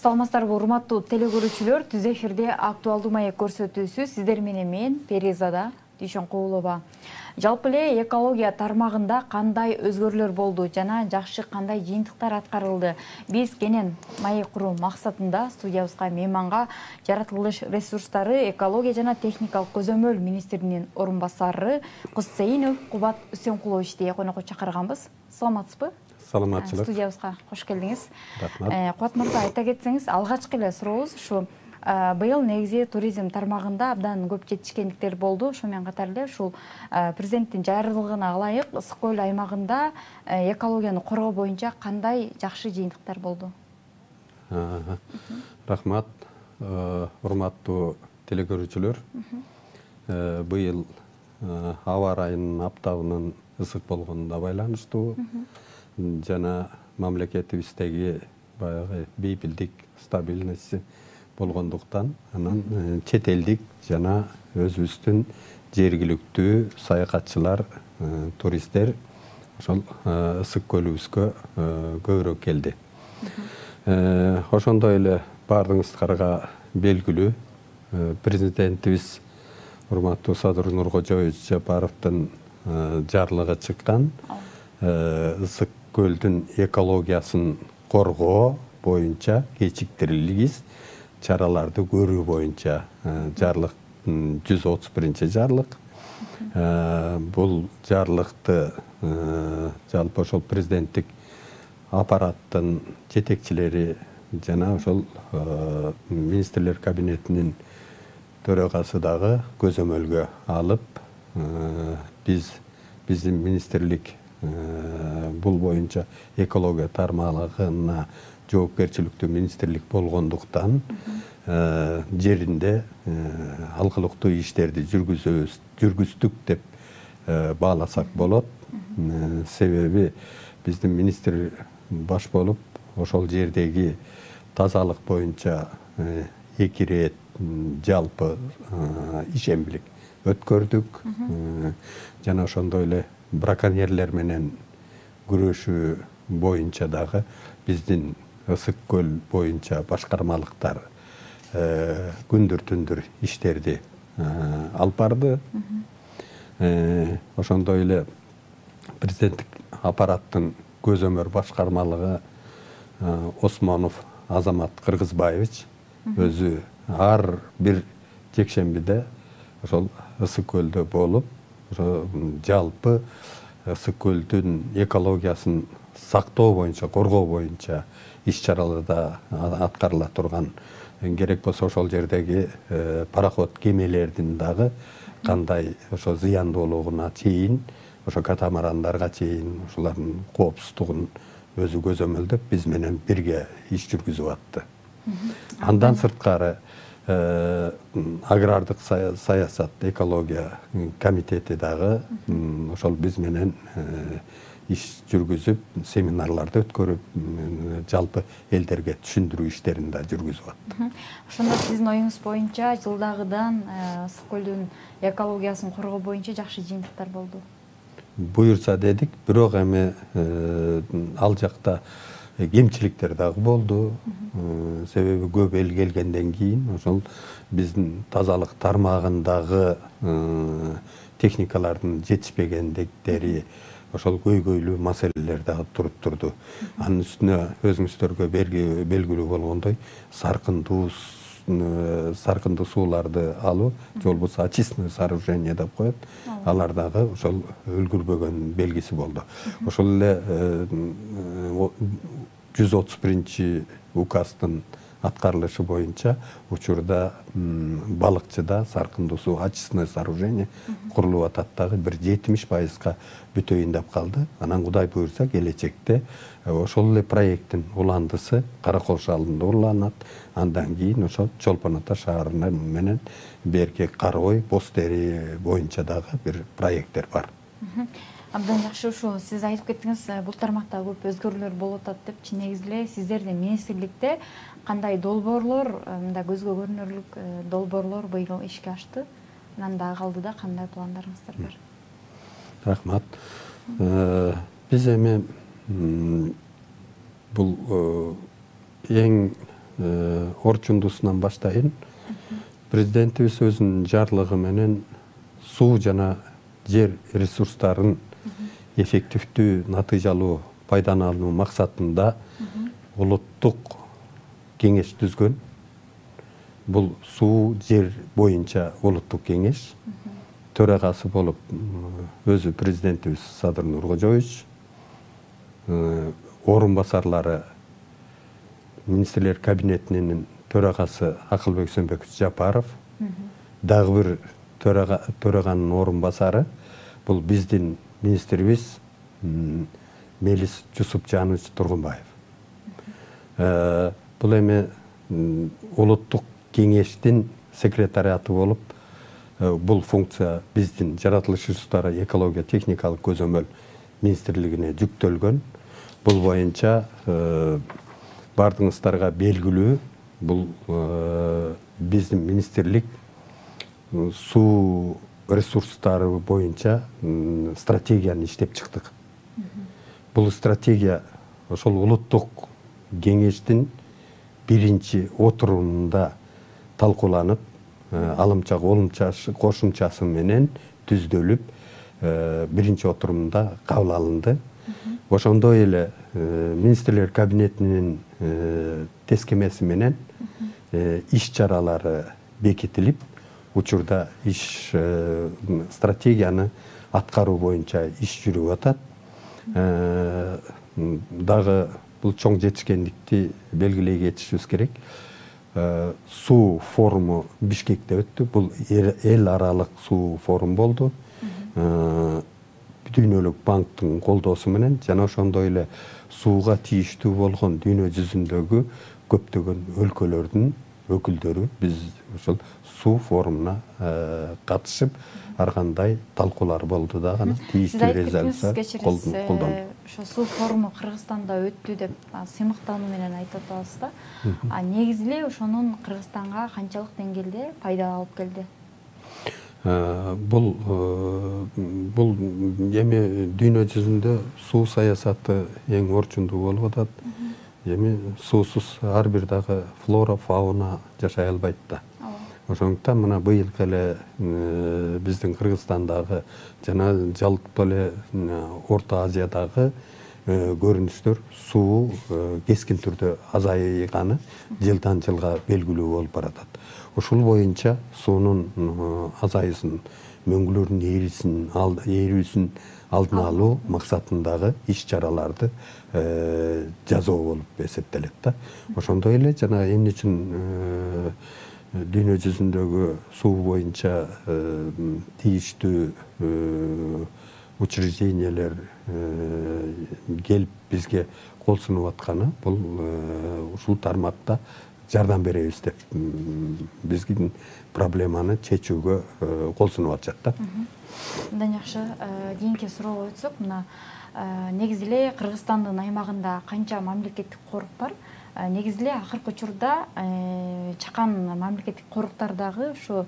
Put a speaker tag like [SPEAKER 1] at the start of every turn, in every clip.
[SPEAKER 1] Саламатсыздарбы, урматтуу телекөрүүчүлөр, түз эфирде актуалдуу маек көрсөтүүсү сиздер менен мен Перизада Дүйшөнкулова. Жалпы эле экология тармагында кандай өзгөрүүлөр болду жана жакшы кандай жыйынтыктар аткарылды? Биз кенен маек куруу максатында студиябызга мейманга жаратылыш ресурстары, экология жана техникалык көзөмөл министринин орун басары Кустейинов Кубат Үсөнкуловичти конокко чакырганбыз. Саламатсызбы?
[SPEAKER 2] Саламатчылык.
[SPEAKER 1] Студиябызга кош келдиңиз.
[SPEAKER 2] Рахмат.
[SPEAKER 1] Кубат мырза, айта кетсеңиз, алгачкы эле сурообуз ушу быйыл негизи туризм тармагында абдан көп жетишкендиктер болду. Ошо менен катар эле ушул президенттин жайрылыгына ылайык ысык көл аймагында экологияны коргоо боюнча кандай жакшы жыйынтыктар болду?
[SPEAKER 2] Рахмат, урматтуу телекөрүүчүлөр. Быйыл аба ырайынын аптабынын ысык болгонуна байланыштуу жана мамлекетибиздеги баягы бейпилдик, стабильность болгондуктан анан чет элдик жана өзүбүздүн жергиликтүү саякатчылар, туристтер ошол ысык көлүбүзгө көбүрөөк келди. Ошондой эле баардыгыңыздарга белгилүү президентибиз урматтуу Садыр Нуркожоевич Жапаровдун жарлыгы чыккан ысык көлдүн экологиясын коргоо боюнча кечиктирилгис чараларды көрүү боюнча жарлык 131 жарлык. Бул жарлыкты жалпы ошол президенттик аппараттын жетекчилери жана ошол министрлер кабинетинин төрагасы дагы көзөмөлгө алып, биздин министрлик бул боюнча экология тармагына жоопкерчиликтүү министрлик болгондуктан жеринде алкылыктуу иштерди жүргүздүк деп бааласак болот. Себеби биздин министр баш болуп ошол жердеги тазалык боюнча 2 ирет жалпы ишембилик өткөрдүк. Жана ошондой эле браконьерлер менен күрөшүү боюнча дагы биздин ысык көл боюнча башкармалыктар күндүр түндүр иштерди алып барды. Ошондой эле президенттик аппараттын көзөмөр башкармалыгы Осмонов Азамат Кыргызбаевич өзү ар бир жекшембиде ошол ысык көлдө болуп, ошо жалпы ысык көлдүн экологиясын сактоо боюнча, коргоо боюнча иш-чараларда аткарыла турган, керек болсо ошол жердеги пароход кемелердин дагы кандай ошо зыяндуулугуна чейин, ошо катамарандарга чейин ошолордун коопсуздугун өзү көзөмөлдөп биз менен бирге иш жүргүзүп атты. Андан сырткары агрардык саясат, экология комитети дагы ошол биз менен иш жүргүзүп, семинарларды өткөрүп, жалпы элдерге түшүндүрүү иштерин да жүргүзүп атты.
[SPEAKER 1] Ошондо сиздин оюңуз боюнча жылдагыдан ысык көлдүн экологиясын коргоо боюнча жакшы жыйынтыктар болду?
[SPEAKER 2] Буюрса дедик, бирок эми ал жакта кемчиликтер дагы болду. Себеби көп эл келгенден кийин ошол биздин тазалык тармагындагы техникалардын жетишпегендиктери, ошол көйгөйлүү маселелер дагы туруп турду. Анын үстүнө өзүңүздөргө белгилүү болгондой саркындуу сууларды алуу, же болбосо очистное сооружение деп коет, алар дагы ошол үлгүрбөгөн белгиси болду. Ошол эле 131 указдын аткарылышы боюнча учурда балыкчыда саркындуу суу очистное сооружение курулуп атат дагы, бир 70%га бүтөйүн деп калды. Анан Кудай буйрса келечекте ошол эле проекттин уландысы Каракол шалында уланат. Андан кийин ошол Чолпон Ата шаарына менен берки Карой, Бостери боюнча дагы бир проекттер бар.
[SPEAKER 1] Абдан жакшы. Ушу сиз айтып кеттиңиз, бул тармакта көп өзгөрүүлөр болуп атат деп. Чын негизи эле сиздердин министрликте кандай долбоорлор, мында көзгө көрүнөрлүк долбоорлор быйыл ишке ашты? Анан дагы алдыда кандай пландарыңыздар бар?
[SPEAKER 2] Рахмат. Биз эми бул эң орчундусунан баштайын. Президентибиз өзүнүн жарлыгы менен суу жана жер ресурстарын эффективдүү, натыйжалуу пайдалануу максатында улуттук кеңеш түзгөн. Бул суу жер боюнча улуттук кеңеш. Төрагасы болуп өзү президентибиз Садыр Нуркожоевич, орун басарлары министрлер кабинетинин төрагасы Акылбек Сөнбекович Жапаров, дагы бир төраганын орун басары бул биздин министрибиз Мелис Жусупжанович Тургунбаев. Бул эми улуттук кеңештин секретариаты болуп, бул функция биздин жаратылыш ресурстары экология техникалык көзөмөл министрлигине жүктөлгөн. Бул боюнча бардыгыңыздарга белгилүү, бул биздин министрлик суу ресурстары боюнча стратегияны иштеп чыктык. Бул стратегия ошол улуттук кеңештин биринчи отурумунда талкууланып, алымча кошумчасы менен түздөлүп, биринчи отурумда кабыл алынды. Ошондой эле министрлер кабинетинин тескемеси менен иш чаралары бекитилип, учурда иш стратегияны аткаруу боюнча иш жүрүп атат. Дагы бул чоң жетишкендикти белгилей кетишибиз керек. Суу форуму Бишкекте өттү. Бул эл аралык суу форум болду. Дүйнөлүк банктын колдоосу менен жана ошондой эле сууга тийиштүү болгон дүйнө жүзүндөгү көптөгөн өлкөлөрдүн өкүлдөрү биз ошол суу форумуна катышып, ар кандай талкуулар болду да, анан тийиштүү резолюция колдондук.
[SPEAKER 1] Ошо суу форуму Кыргызстанда өттү деп сыймыктануу менен айтып атабыз да. Негизи эле ошонун Кыргызстанга канчалык деңгээлде пайда алып келди?
[SPEAKER 2] Бул эми дүйнө жүзүндө суу саясаты эң орчундуу болуп атат. Эми суусуз ар бир дагы флора, фауна жашай албайт да. Ошондуктан мына быйыл эле биздин Кыргызстандагы жана жалпы эле Орто Азиядагы көрүнүштөр суу кескин түрдө азайганы жылдан жылга белгилүү болуп баратат. Ушул боюнча суунун азайысын, мөңгүлөрдүн ээрүүсүн алдын алуу максатындагы иш чараларды жасоо болуп эсептелет да. Ошондой эле жана эмне үчүн дүйнө жүзүндөгү суу боюнча тийиштүү учреждениялер келип бизге кол сунуп атканы, бул ушул тармакта жардам беребиз деп биздин проблеманы чечүүгө кол сунуп атышат да.
[SPEAKER 1] Мындан жакшы, кийинки суроого өтсөк, мына негизи эле Кыргызстандын аймагында канча мамлекеттик корук бар? Негизи эле акыркы учурда чакан мамлекеттик коруктардагы ушу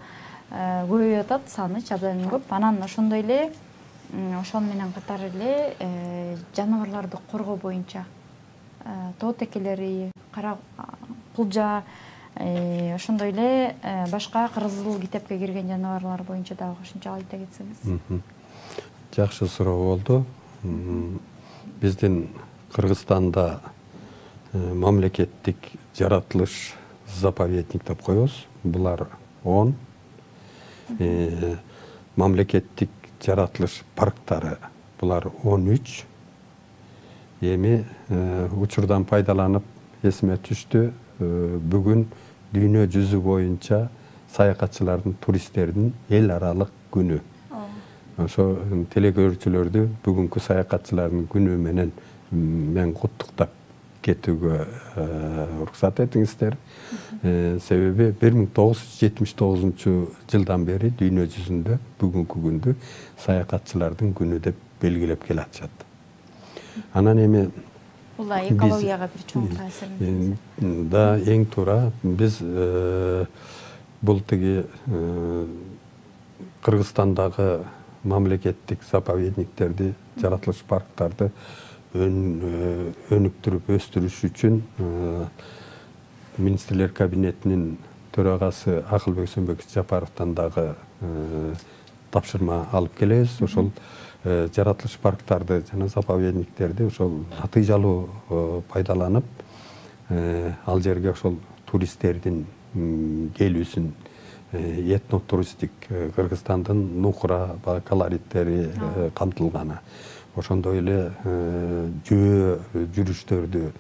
[SPEAKER 1] көбөйүп атат, саны абдан көп. Анан ошондой эле ошол менен катар эле жаныбарларды коргоо боюнча тоо текелери, кара кулжа, ошондой эле башка кыргызыл китепке кирген жаныбарлар боюнча дагы кошумча айта кетсеңиз.
[SPEAKER 2] Жакшы суроо болду. Биздин Кыргызстанда мамлекеттик жаратылыш заповедник деп коебуз. Булар 10. Мамлекеттик жаратылыш парктары булар 13. Эми учурдан пайдаланып эсиме түштү. Бүгүн дүйнө жүзү боюнча саякатчылардын, туристтердин эл аралык күнү. Ошо телекөрүүчүлөрдү бүгүнкү саякатчылардын күнү менен мен куттуктап кетүүгө уруксат этиңиздер. Себеби 1979 жылдан бери дүйнө жүзүндө бүгүнкү күндү саякатчылардын күнү деп белгилеп келатышат. Анан эми
[SPEAKER 1] бул экологияга бир чоң таасирин.
[SPEAKER 2] Да, эң туура. Биз бул тиги Кыргызстандагы мамлекеттик заповедниктерди, жаратылыш парктарды өнүктүрүп өстүрүш үчүн министрлер кабинетinin төрағасы Акылбек Сөмбек Жапаровтан дагы тапшырма алып келебиз. Ошол жаратылыш парктарды жана заповедниктерди ошол натыйжалуу пайдаланып, ал жерге ошол туристтердин келүүсүн этно-туристик Кыргызстандын нукура колориттери камтылганы. Ошондой эле жөө жүрүштөрдү,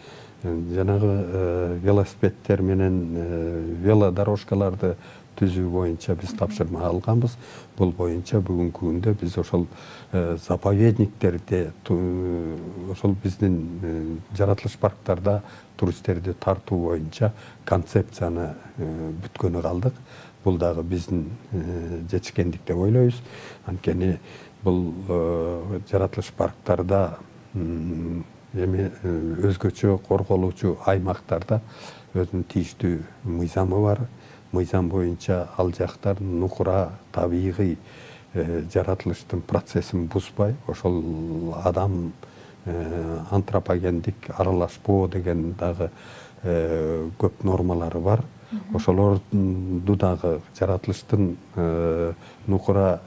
[SPEAKER 2] жанагы велосипедтер менен велодорожкаларды түзүү боюнча биз тапшырма алганбыз. Бул боюнча бүгүнкү күндө биз ошол заповедниктерде, ошол биздин жаратылыш парктарда туристтерди тартуу боюнча концепцияны бүткөнү калдык. Бул дагы биздин жетишкендик деп ойлойбуз. Анткени бул жаратылыш парктарда эми өзгөчө корголуучу аймактарда өзүнүн тийиштүү мыйзамы бар. Мыйзам боюнча ал жактар нукура табигый жаратылыштын процессин бузбай, ошол адам антропогендик аралашпоо деген дагы көп нормалары бар. Ошолорду дагы жаратылыштын нукура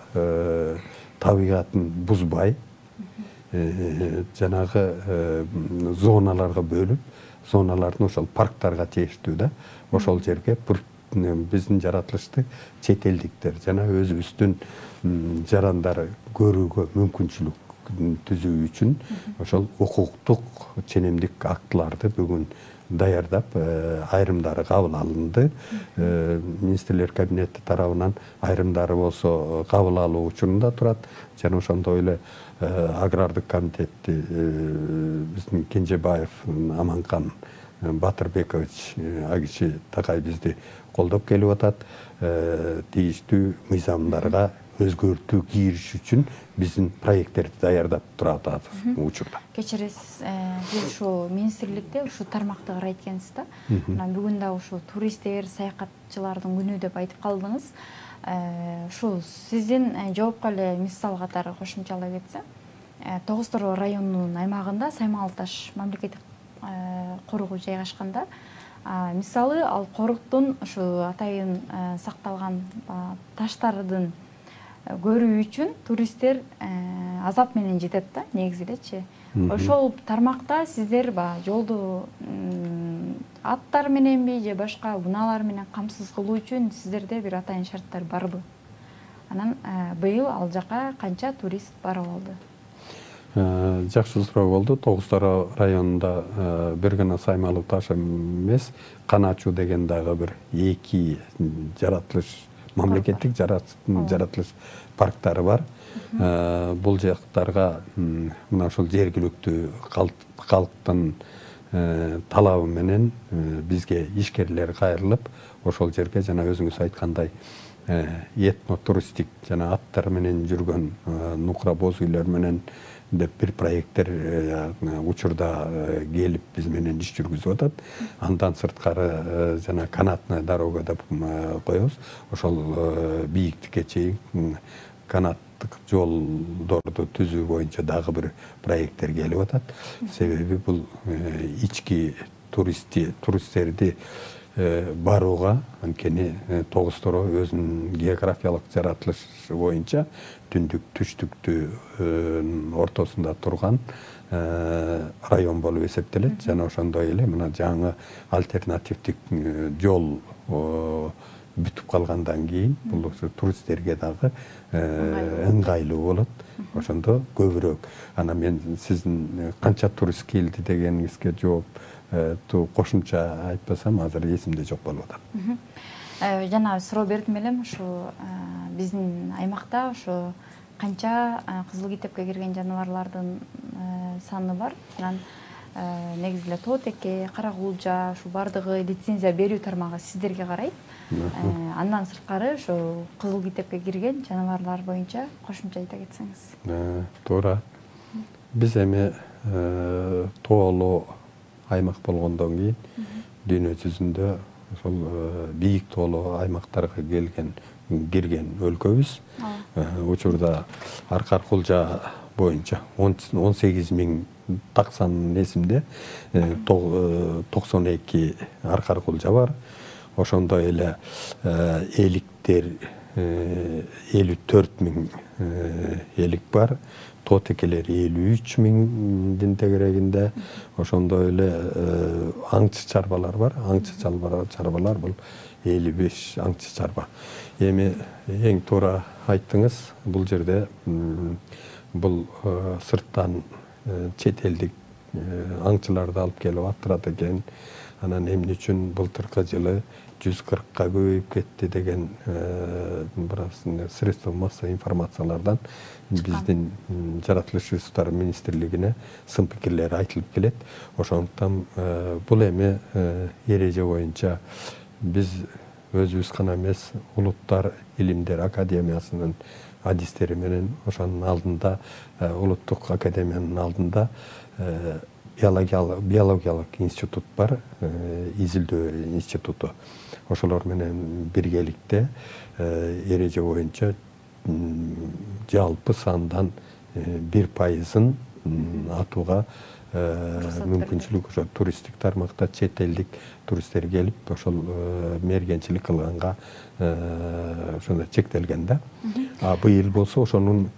[SPEAKER 2] табигатын бузбай, жанагы зоналарга бөлүп, зоналардын ошол парктарга тиештүү да. Ошол жерге биздин жаратылышты чет элдиктер жана өзүбүздүн жарандары көрүүгө мүмкүнчүлүк түзүү үчүн ошол укуктук ченемдик актыларды бүгүн даярдап, айрымдары кабыл алынды. Министрлер кабинети тарабынан айрымдары болсо кабыл алуу учурунда турат. Жана ошондой эле агрардык комитетти биздин Кенжебаев Аманкан Батырбекович агичи такай бизди колдоп келип атат. Тийиштүү мыйзамдарга өзгөртүү кириш үчүн биздин проекттерди даярдап турат учурда.
[SPEAKER 1] Кечиресиз, бир ушу министрликте ушу тармакты карайт экенсиз да. Бүгүн да ушу туристтер, саякатчылардын күнү деп айтып калдыңыз. Ушу сиздин жоопко эле мисал катары кошумчалай кетсем, Тогуз Тороо районунун аймагында Саймал Таш мамлекеттик коругу жайгашканда, мисалы ал коруктун ушу атайын сакталган таштардын көрүү үчүн туристтер азап менен жетет да, негизи элечи. Ошол тармакта сиздер жолду аттар мененби же башка унаалар менен камсыз кылуу үчүн сиздерде бир атайын шарттар барбы? Анан быйыл ал жака канча турист барып алды?
[SPEAKER 2] Жакшы суроо болду. Тогуз Тороо районунда бир гана Саймалов Таш эмес, Каначу деген дагы бир эки жаратылыш мамлекеттик жаратылыш парктары бар. Бул жактарга мына ошол жергиликтүү калктын талабы менен бизге ишкерлер кайрылып, ошол жерге жана өзүңүз айткандай этно-туристик жана аттар менен жүргөн нукура боз үйлөр менен деп бир проекттер учурда келип биз менен иш жүргүзүп атат. Андан сырткары жана канатная дорога деп коебуз. Ошол бийиктикке чейин канаттык жолдорду түзүү боюнча дагы бир проекттер келип атат. Себеби бул ички туристтерди барууга, анткени Тогуз Тороо өзүнүн географиялык жаратылышы боюнча түндүк түштүктүү ортосунда турган район болуп эсептелет. Жана ошондой эле мына жаңы альтернативдик жол бүтүп калгандан кийин бул туристтерге дагы ыңгайлуу болот. Ошондо көбүрөөк. Анан мен сиздин канча турист келди дегениңизге жооп кошумча айтпасам азыр эсимде жок болуп атат.
[SPEAKER 1] Жана суроо бердим элем, ушу биздин аймакта ушу канча кызыл китепке кирген жаныбарлардын саны бар. Анан негизи эле тоо теке, кара кулжа, ушу бардыгы лицензия берүү тармагы сиздерге карайт. Андан сырткары ушу кызыл китепке кирген жаныбарлар боюнча кошумча айта кетсеңиз.
[SPEAKER 2] Туура. Биз эми тоолуу аймак болгондон кийин дүйнө жүзүндө ошол бийик тоолуу аймактарга кирген өлкөбүз. Учурда Аркар Кулжа боюнча 18.000 таксанын эсимде 92 аркар кулжа бар. Ошондой эле эликтер 54 миң элик бар. Тотекелер 53 миңдин тегерегинде. Ошондой эле аңчы чарбалар бар. Аңчы чарбалар бул 55 аңчы чарба. Эми эң туура айттыңыз, бул жерде бул сырттан чет элдик аңчыларды алып келип аттырат экен. Анан эмне үчүн былтыркы жылы 140-ка көбөйүп кетти деген средства массовой информациялардан биздин жаратылыш министрлигине сын пикирлер айтылып келет. Ошондуктан бул эми эреже боюнча биз өзүбүз гана эмес, Улуттар илимдер академиясынын адистери менен ошонун алдында, Улуттук академиянын алдында биологиялык институт бар, изилдөө институту. Ошолор менен биргеликте эреже боюнча жалпы сандан 1% атууга мүмкүнчүлүк, ошо туристтик тармакта чет элдик туристтер келип, ошол мергенчилик кылганга ошондой чектелген да. Быйыл болсо ошонун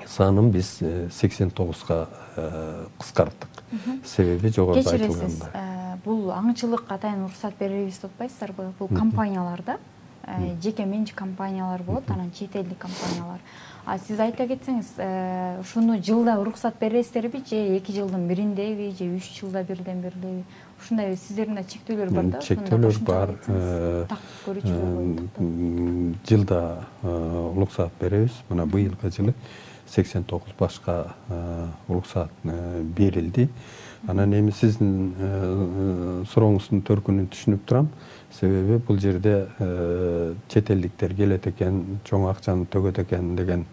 [SPEAKER 2] санын биз 89-га кыскарттык. Себеби жогоруда айтылгандай.
[SPEAKER 1] Бул аңчылык атайын уруксат беребиз деп атпайсыздарбы? Бул компанияларда жеке менчик компаниялар болот, анан чет элдик компаниялар. Сиз айта кетсеңиз, ушуну жылда уруксат бересиздерби, же 2 жылдын бириндеби, же 3 жылда бирден берилеби? Ушундай сиздердин чектөөлөр бар да?
[SPEAKER 2] Чектөөлөр бар. Жылда уруксат беребиз. Мына быйылкы жылы 89 башка уруксат берилди. Анан эми сиздин сурооңуздун төркүнүн түшүнүп турам. Себеби бул жерде чет элдиктер келет экен, чоң акчаны төгөт экен деген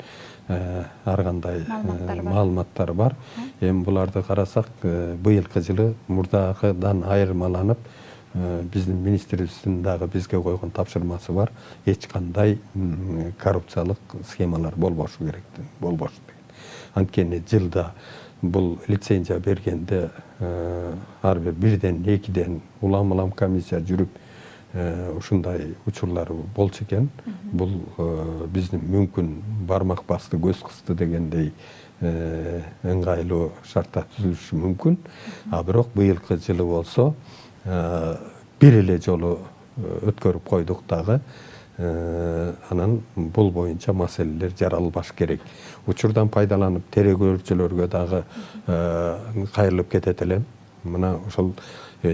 [SPEAKER 2] ар кандай маалыматтар бар. Эми буларды карасак, быйылкы жылы мурдагыдан айырмаланып, биздин министрибиздин дагы бизге койгон тапшырмасы бар. Эч кандай коррупциялык схемалар болбошу керек, болбошу деген. Анткени жылда бул лицензия бергенде ар бир бирден, экиден улам комиссия жүрүп, ушундай учурлар болчу экен. Бул биздин мүмкүн бармак басты, көз кысты дегендей ыңгайлуу шарттар түзүлүшү мүмкүн. Бирок быйылкы жылы болсо бир эле жолу өткөрүп койдук дагы. Анан бул боюнча маселелер жаралбаш керек. Учурдан пайдаланып терегөрчүлөргө дагы кайрылып кетет элем. Мына ошол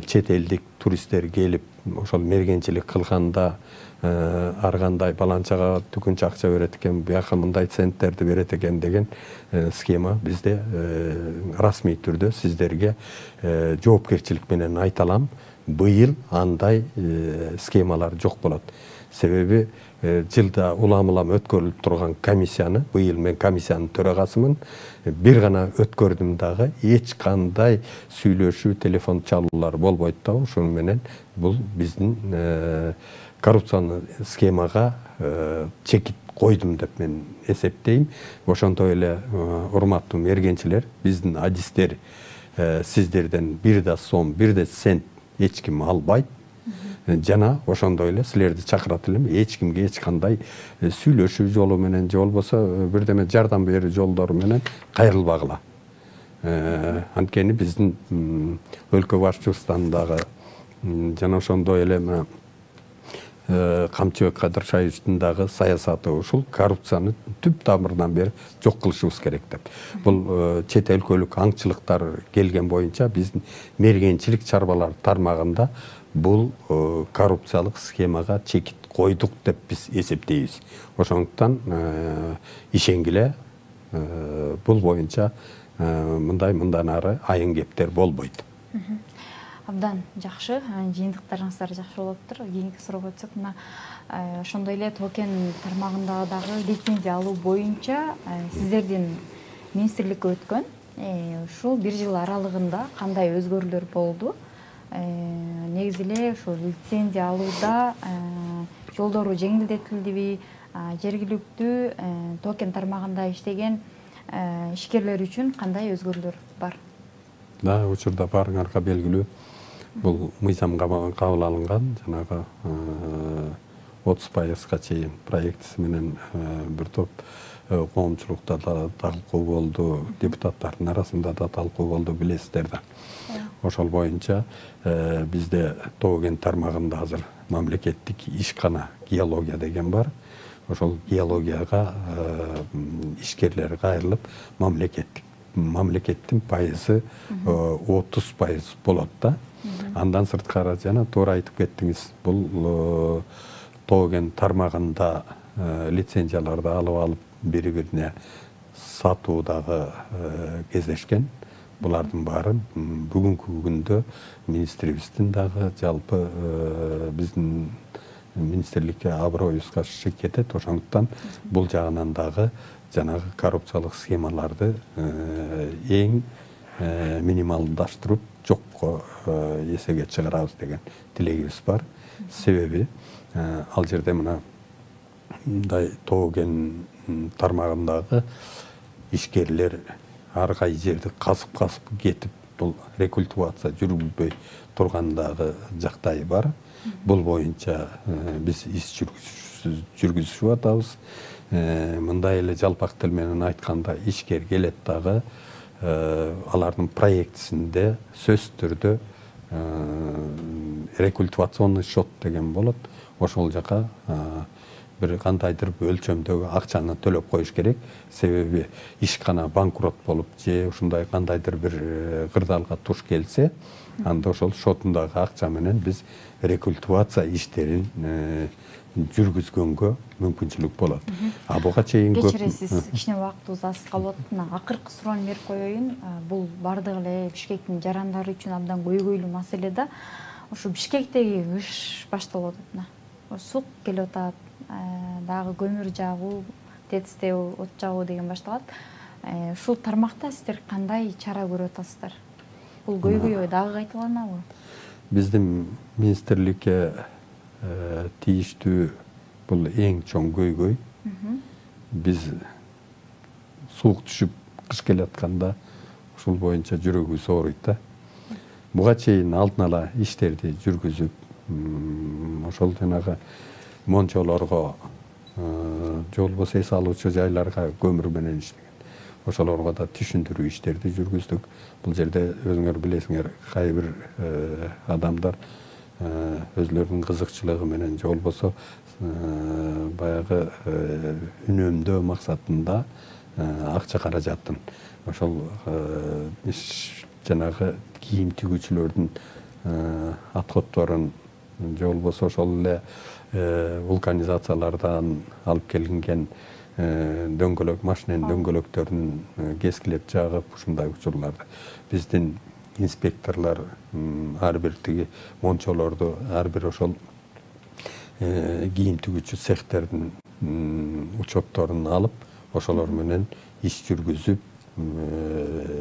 [SPEAKER 2] чет элдик туристтер келип, ошол мергенчилик кылганда ар кандай баланчага түкүнчө акча берет экен, буяка мындай центтерди берет экен деген схема бизде расмий түрдө сиздерге жоопкерчилик менен айта алам. Быйыл андай схемалар жок болот. Себеби жылда улам өткөрүлүп турган комиссияны, быйыл мен комиссиянын төрагасымын, бир гана өткөрдүм дагы, эч кандай сүйлөшүү, телефон чалуулар болбойт да. Ошону менен бул биздин коррупциялык схемага чекит койдум деп мен эсептейм. Ошондой эле урматтуу мергенчилер, биздин адистер сиздерден бир да сом, бир да цент эч ким албайт. Жана ошондой эле силерди чакырат элем, эч кимге эч кандай сүйлөшүү жолу менен же болбосо бирдеме жардам берүү жолдору менен кайрылбагыла. Анткени биздин өлкө башчыбыздан дагы жана ошондой эле Камчыбек Кадыршаевичтин дагы саясаты ушул, коррупцияны түп тамырынан бери жок кылышыбыз керек деп. Бул чет өлкөлүк аңчылыктар келген боюнча биздин мергенчилик чарбалар тармагында бул коррупциялык схемага чекит койдук деп биз эсептейбиз. Ошондуктан ишенгиле, бул боюнча мындан ары айын кептер болбойт.
[SPEAKER 1] Абдан жакшы, жыйынтыктарыңыздар жакшы болуптур. Кийинки суроого өтсөк, мына ошондой эле токен тармагында дагы лицензия алуу боюнча сиздердин министрликке өткөн ушул бир жыл аралыгында кандай өзгөрүүлөр болду? Негизи эле ушул лицензия алууда жолдору жеңилдетилдиби, жергиликтүү токен тармагында иштеген ишкерлер үчүн кандай өзгөрүүлөр бар?
[SPEAKER 2] Да, учурда барыңарга белгилүү. Бул мыйзам кабыл алынган, жанагы 30%га чейин проектиси менен бир топ коомчулукта да талкуу болду, депутаттардын арасында да талкуу болду, билесиздер да. Ошол боюнча бизде Тоо кен тармагында азыр мамлекеттик ишкана геология деген бар. Ошол геологияга ишкерлер кайрылып, мамлекеттин пайызы 30% болот да. Андан сырткары жана туура айтып кеттиңиз, бул Тоо кен тармагында лицензияларды алып бири-бирине сатуудагы кездешкен. Булардын баарын бүгүнкү күндө министрибиздин дагы жалпы биздин министрликке аброюбузга кетет. Ошондуктан бул жагынан дагы жанагы коррупциялык схемаларды эң минималдаштырып жокко эсеге чыгарабыз деген тилегибиз бар. Себеби ал жерде мына мындай Тоо кен тармагындагы ишкерлер ар кай жерди казып кетип, бул рекультивация жүргүзбөй тургандагы жактай бар. Бул боюнча биз иш жүргүзүп атабыз. Мындай эле жалпак тил менен айтканда, ишкер келет дагы алардын проектисинде сөзсүз түрдө рекультивационный счет деген болот. Ошол жака bir кандайдыр өлчөмдөгү акчаны төлөп коюш керек. Себеби ишкана банкрот болуп же ушундай кандайдыр бир кырдаалга туш келсе, анда ошол шотундагы акча менен биз рекультивация иштерин жүргүзгөнгө мүмкүнчүлүк болот. А буга чейин
[SPEAKER 1] кечиресиз, кичине убактыбыз аз калып атат. Акыркы суроону берип коеюн. Бул бардык эле Бишкектин жарандары үчүн абдан көйгөйлүү маселе да. Ошо Бишкектеги кыш башталып атат. Сук келип атат. Дагы көмүр жагуу, ТЭЦте от жагуу деген башталат. Ушул тармакта сиздер кандай чара көрүп атасыздар? Бул көйгөй дагы кайталанабы?
[SPEAKER 2] Биздин министрликке тийиштүү бул эң чоң көйгөй. Биз суук түшүп кыш келатканда ушул боюнча жүрөгүбүз ооруйт да. Буга чейин алдын ала иштерди жүргүзүп, ошол жанагы мончолорго же болбосо эс алуучу жайларга көмүр менен иштеген. Ошолорго да түшүндүрүү иштерди жүргүздүк. Бул жерде өзүңөр билесиңер, кайбир адамдар өзлөрүнүн кызыкчылыгы менен же болбосо баягы үнөмдөө максатында акча каражатын ошол жанагы кийим тигүүчүлөрдүн отходторун же болбосо ошол эле вулканизациялардан алып келинген дөңгөлөк машиненин дөңгөлөктөрүн кескилеп жагып, ушундай учурларды биздин инспекторлор ар бир тиги мончолорду, ар бир ошол кийим тигүүчү цехтердин учетторун алып, ошолор менен иш жүргүзүп,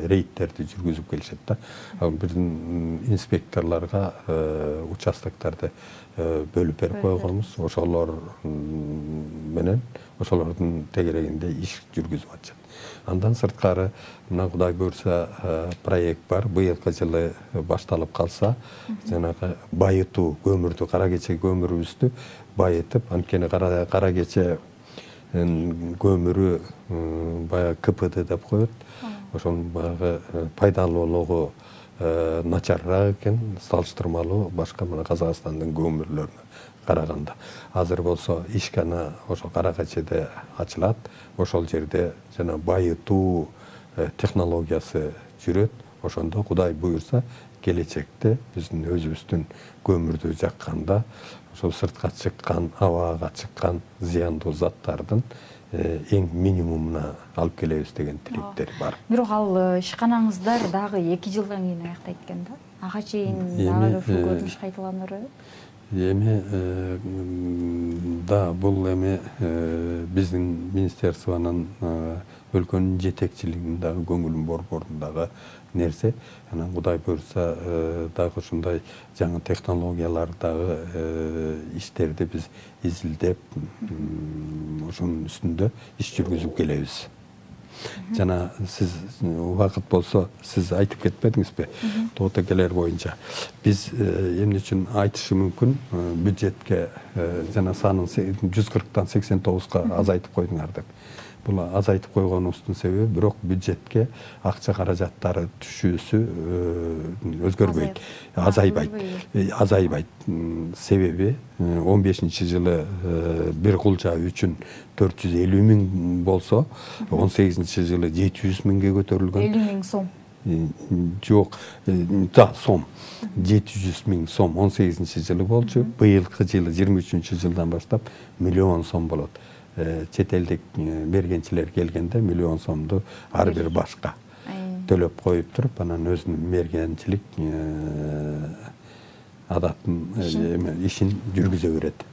[SPEAKER 2] рейдтерди жүргүзүп келишет да. Биздин инспекторлорго участоктарды бөлүп берип койгонбуз. Ошолор менен ошолордун тегерегинде иш жүргүзүп атышат. Андан сырткары мына Кудай буйрса проект бар. Быйылкы жылы башталып калса, жанагы байытуу көмүрдү, кара кече көмүрүбүздү байытып, анткени кара кече көмүрү баягы КПД деп коет. Ошонун баягы пайдалуулугу начарыраак экен, салыштырмалуу башка мына Казакстандын көмүрлөрүнө караганда. Азыр болсо ишкана ошо кара кечеде ачылат. Ошол жерде жана байытуу технологиясы жүрөт. Ошондо Кудай буйрса келечекте биздин өзүбүздүн көмүрдү жакканда ошол сыртка чыккан, абага чыккан зыяндуу заттардын эң минимумуна алып келебиз деген тилектер бар.
[SPEAKER 1] Бирок ал ишканаңыздар дагы 2 жылдан кийин аяктайт экен да. Ага чейин дагы ушул көрүнүш кайталаныр беле?
[SPEAKER 2] Эми да, бул эми биздин министерствонун өлкөнүн жетекчилигиндагы көңүлүн борборундагы нерсе. Анан Кудай буйрса дагы ушундай жаңы технологиялардагы иштерди биз изилдеп, ошонун үстүндө иш жүргүзүп келебиз. Жана сиз убакыт болсо сиз айтып кетпедиңизби тоотекелер боюнча биз эмне үчүн айтышы мүмкүн бюджетке жана санын 140-тан 89-га азайтып койдуңар деп. Бул азайтып койгонубуздун себеби бирок бюджетке акча каражаттары түшүүсү өзгөрбөйт, азайбайт. Себеби 15-жылы бир кулча үчүн 450 миң болсо, 18-жылы 700 миңге көтөрүлгөн.
[SPEAKER 1] 50 миң сом.
[SPEAKER 2] Жок, да, сом. 700 миң сом 18-жылы болчу. Быйылкы жылы 23-жылдан баштап миллион сом болот. Чет элдик мергенчилер келгенде миллион сомду ар бир башка төлөп коюп туруп, анан өзүнүн мергенчилик адатын ишин жүргүзө берет.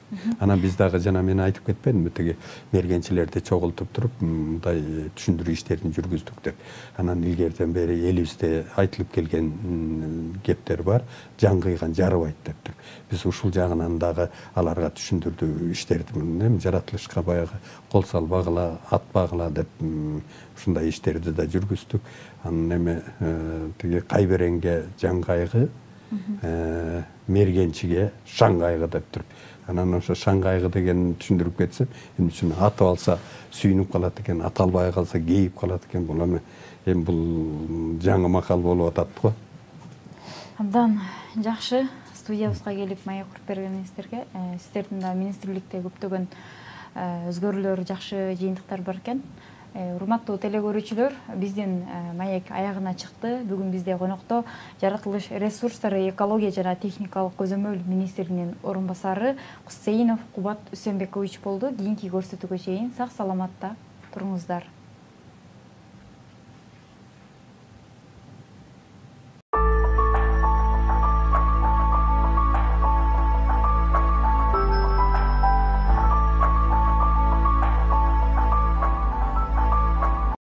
[SPEAKER 2] Анан биз дагы жана мен айтып кетпедимби, тиги мергенчилерди чогултуп туруп, мындай түшүндүрүү иштерин жүргүздүк деп. Анан илгерден бери элибизде айтылып келген кептер бар, жан кыйган жарыбайт дептик. Биз ушул жагынан дагы аларга түшүндүрдүү иштерди жаратылышка баягы кол салбагыла, атпагыла деп ушундай иштерди да жүргүздүк. Анан эме тиги кайберенге жан кайгы, мергенчиге шаң кайгы деп туруп. Анан ошо шаң кайгы дегенин түшүндүрүп кетсем, эмне үчүн атып алса сүйүнүп калат экен, ата албай калса кейип калат экен. Бул эми бул жаңы макал болуп атат го.
[SPEAKER 1] Абдан жакшы студиябызга келип маек куруп бергениңиздерге, сиздердин да министрликте көптөгөн өзгөрүүлөр, жакшы жыйынтыктар бар экен. Урматтуу телекөрүүчүлөр, биздин маек аягына чыкты. Бүгүн бизде конокто жаратылыш ресурстары, экология жана техникалык көзөмөл министринин орун басары Кусейинов Кубат Үсөнбекович болду. Кийинки көрсөтүүгө чейин сак саламатта туруңуздар.